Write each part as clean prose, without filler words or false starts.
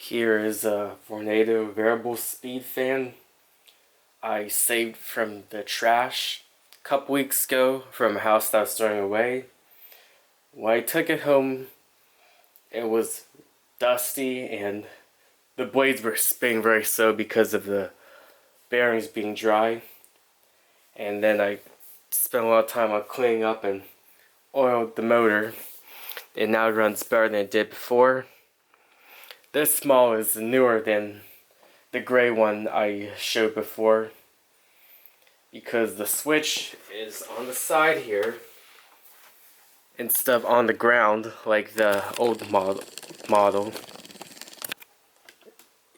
Here is a Vornado variable speed fan I saved from the trash a couple weeks ago from a house that I was throwing away. When I took it home, it was dusty and the blades were spinning very slow because of the bearings being dry. And then I spent a lot of time on cleaning up and oiled the motor. It now runs better than it did before. This model is newer than the gray one I showed before because the switch is on the side here instead of on the ground like the old model.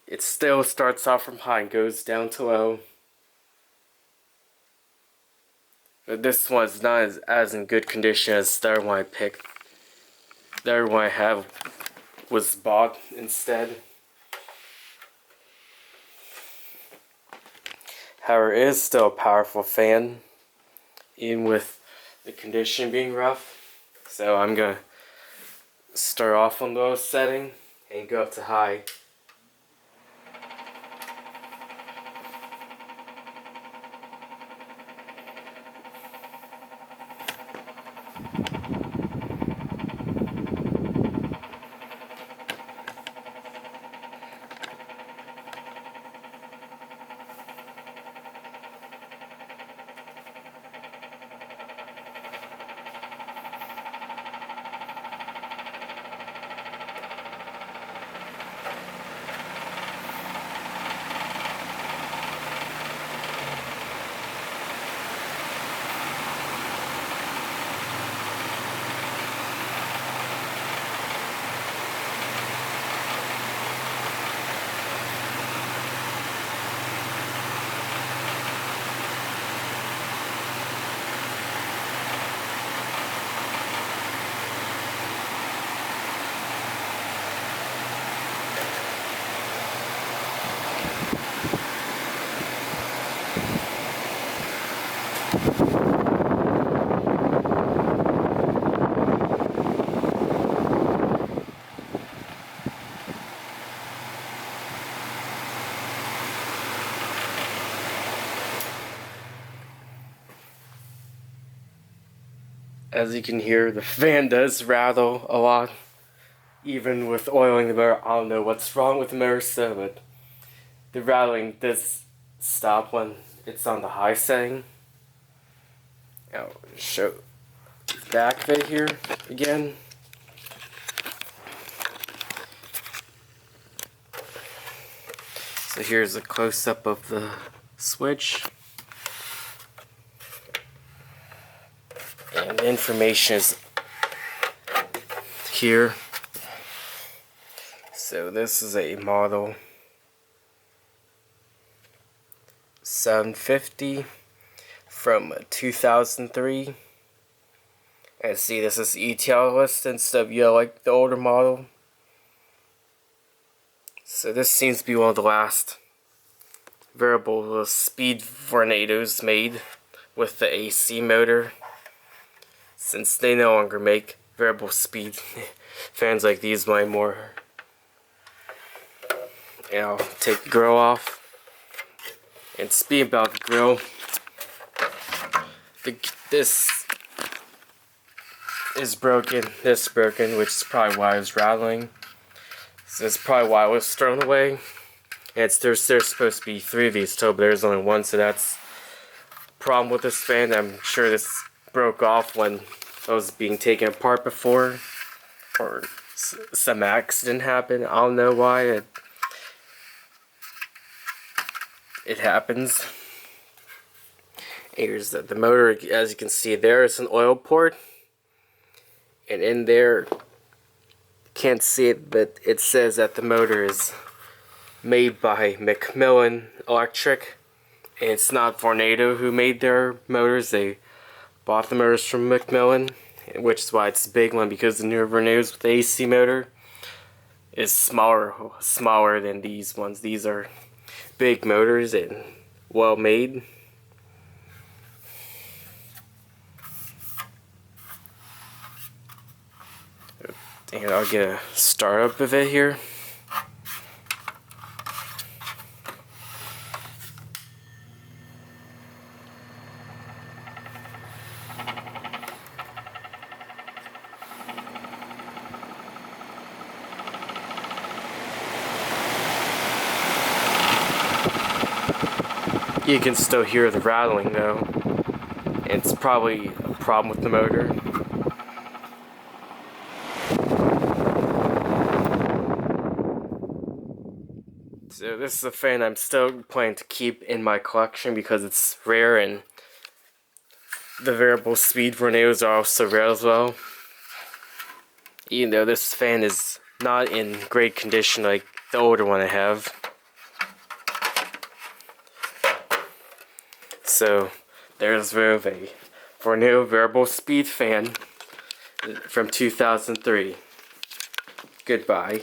It still starts off from high and goes down to low. But this one is not as in good condition as the other one I picked. The other one I have was bought instead. However, it is still a powerful fan, even with the condition being rough. So I'm going to start off on low setting and go up to high. As you can hear, the fan does rattle a lot. Even with oiling the motor, I don't know what's wrong with the motor still, but the rattling does stop when it's on the high setting. I'll show the back of it here again. So here's a close-up of the switch. And the information is here. So this is a model 750 from 2003. And see, this is ETL list instead of like the older model. So this seems to be one of the last variable speed Vornados made with the AC motor, since they no longer make variable speed fans like these anymore. And I'll take the grill off. And speaking about the grill, this is broken, this is broken, which is probably why I was rattling. So that's probably why it was thrown away. And there's supposed to be 3 of these total, but there's only 1, so that's the problem with this fan. I'm sure this broke off when it was being taken apart before, or some accident happened. I don't know why it happens. Here's the motor. As you can see, there is an oil port, and in there, can't see it, but it says that the motor is made by McMillan Electric, and it's not Vornado who made their motors. They bought the motors from McMillan, which is why it's a big one, because the newer Vornados with the AC motor is smaller than these ones. These are big motors and well made. And I'll get a startup of it here. You can still hear the rattling though. It's probably a problem with the motor. So this is a fan I'm still planning to keep in my collection because it's rare, and the variable speed Vornados are also rare as well. Even though this fan is not in great condition like the older one I have. So there's a Vornado variable speed fan from 2003. Goodbye.